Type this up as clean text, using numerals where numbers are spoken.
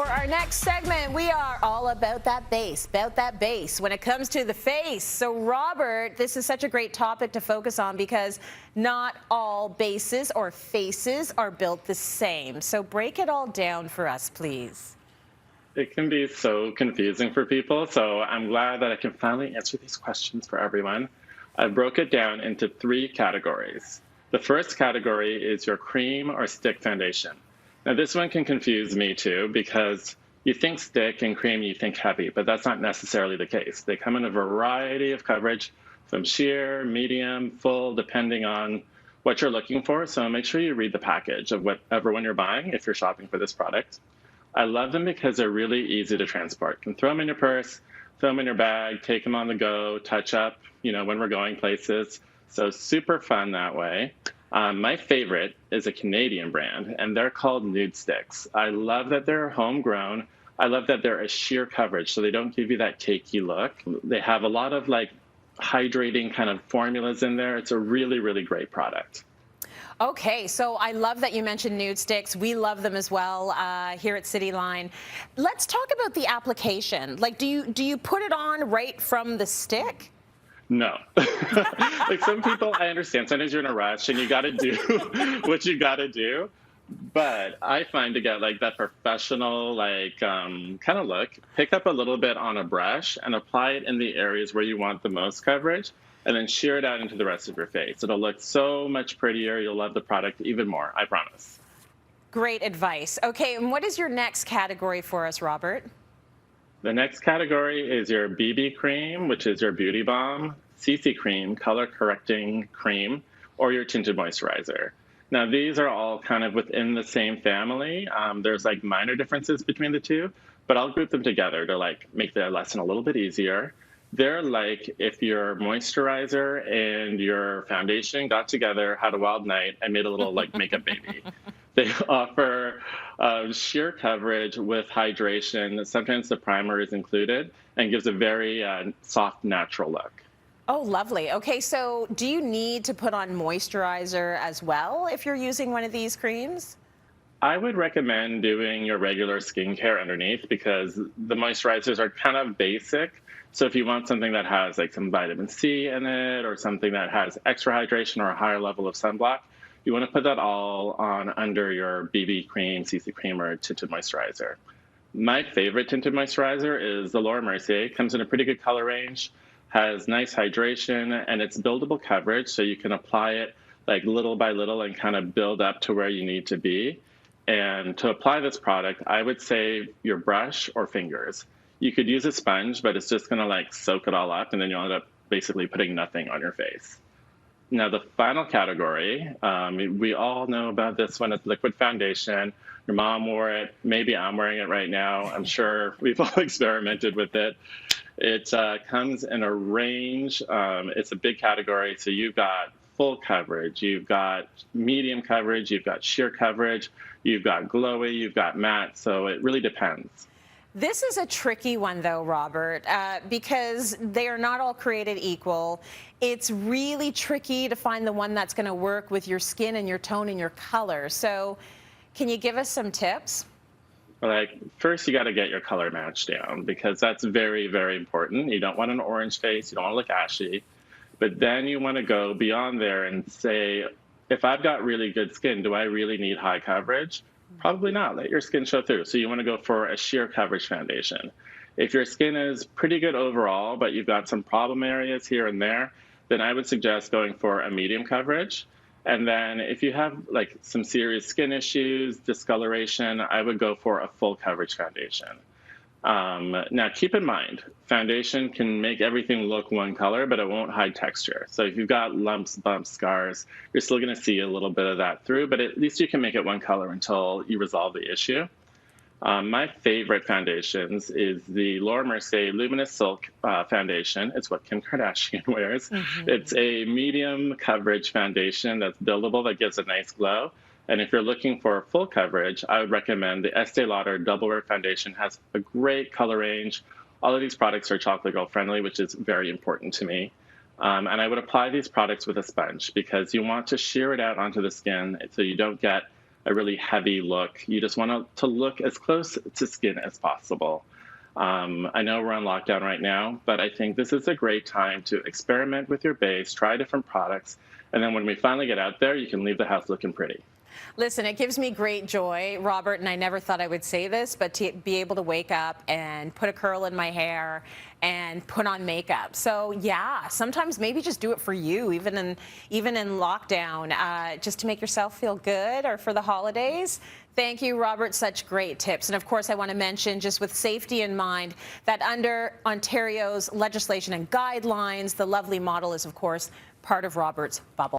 For our next segment, we are all about that base when it comes to the face. So Robert, this is such a great topic to focus on because not all bases or faces are built the same. So break it all down for us, please. It can be so confusing for people, so I'm glad that I can finally answer these questions for everyone. I broke it down into 3 categories. The first category is your cream or stick foundation. Now, this one can confuse me too, because you think stick and cream, you think heavy, but that's not necessarily the case. They come in a variety of coverage, from sheer, medium, full, depending on what you're looking for. So make sure you read the package of whatever one you're buying if you're shopping for this product. I love them because they're really easy to transport. You can throw them in your purse, throw them in your bag, take them on the go, touch up, when we're going places. So super fun that way. My favorite is a Canadian brand, and they're called Nude Sticks. I love that they're homegrown. I love that they're a sheer coverage, so they don't give you that cakey look. They have a lot of hydrating kind of formulas in there. It's a really, really great product. Okay, so I love that you mentioned Nude Sticks. We love them as well here at Cityline. Let's talk about the application. Do you put it on right from the stick? No. Some people, I understand, sometimes you're in a rush and you got to do what you got to do. But I find to get that professional kind of look, pick up a little bit on a brush and apply it in the areas where you want the most coverage, and then shear it out into the rest of your face. It'll look so much prettier. You'll love the product even more, I promise. Great advice. Okay, and what is your next category for us, Robert? The next category is your BB cream, which is your beauty balm, CC cream, color correcting cream, or your tinted moisturizer. Now, these are all kind of within the same family. There's minor differences between the two, but I'll group them together to make the lesson a little bit easier. They're like if your moisturizer and your foundation got together, had a wild night, and made a little makeup baby. They offer sheer coverage with hydration. Sometimes the primer is included and gives a very soft, natural look. Oh, lovely. Okay, so do you need to put on moisturizer as well if you're using one of these creams? I would recommend doing your regular skincare underneath because the moisturizers are kind of basic. So if you want something that has some vitamin C in it or something that has extra hydration or a higher level of sunblock, you want to put that all on under your BB cream, CC cream, or tinted moisturizer. My favorite tinted moisturizer is the Laura Mercier. It comes in a pretty good color range, has nice hydration, and it's buildable coverage, so you can apply it little by little and kind of build up to where you need to be. And to apply this product, I would say your brush or fingers. You could use a sponge, but it's just going to soak it all up, and then you'll end up basically putting nothing on your face. Now, the final category, we all know about this one, it's liquid foundation. Your mom wore it. Maybe I'm wearing it right now. I'm sure we've all experimented with it. It comes in a range. It's a big category. So you've got full coverage. You've got medium coverage. You've got sheer coverage. You've got glowy. You've got matte. So it really depends. This is a tricky one, though, Robert, because they are not all created equal. It's really tricky to find the one that's going to work with your skin and your tone and your color. So can you give us some tips? First, you got to get your color match down because that's very, very important. You don't want an orange face. You don't want to look ashy. But then you want to go beyond there and say, if I've got really good skin, do I really need high coverage? Probably not. Let your skin show through. So you want to go for a sheer coverage foundation. If your skin is pretty good overall, but you've got some problem areas here and there, then I would suggest going for a medium coverage. And then if you have some serious skin issues, discoloration, I would go for a full coverage foundation. Now, keep in mind, foundation can make everything look one color, but it won't hide texture. So if you've got lumps, bumps, scars, you're still going to see a little bit of that through, but at least you can make it one color until you resolve the issue. My favorite foundations is the Laura Mercier Luminous Silk foundation. It's what Kim Kardashian wears. Mm-hmm. It's a medium coverage foundation that's buildable, that gives a nice glow. And if you're looking for full coverage, I would recommend the Estee Lauder Double Wear Foundation. It has a great color range. All of these products are chocolate girl friendly, which is very important to me. And I would apply these products with a sponge because you want to shear it out onto the skin so you don't get a really heavy look. You just want to look as close to skin as possible. I know we're on lockdown right now, but I think this is a great time to experiment with your base, try different products, and then when we finally get out there, you can leave the house looking pretty. Listen, it gives me great joy, Robert, and I never thought I would say this, but to be able to wake up and put a curl in my hair and put on makeup. So yeah, sometimes maybe just do it for you, even in lockdown, just to make yourself feel good or for the holidays. Thank you, Robert. Such great tips. And of course, I want to mention, just with safety in mind, that under Ontario's legislation and guidelines, the lovely model is, of course, part of Robert's bubble.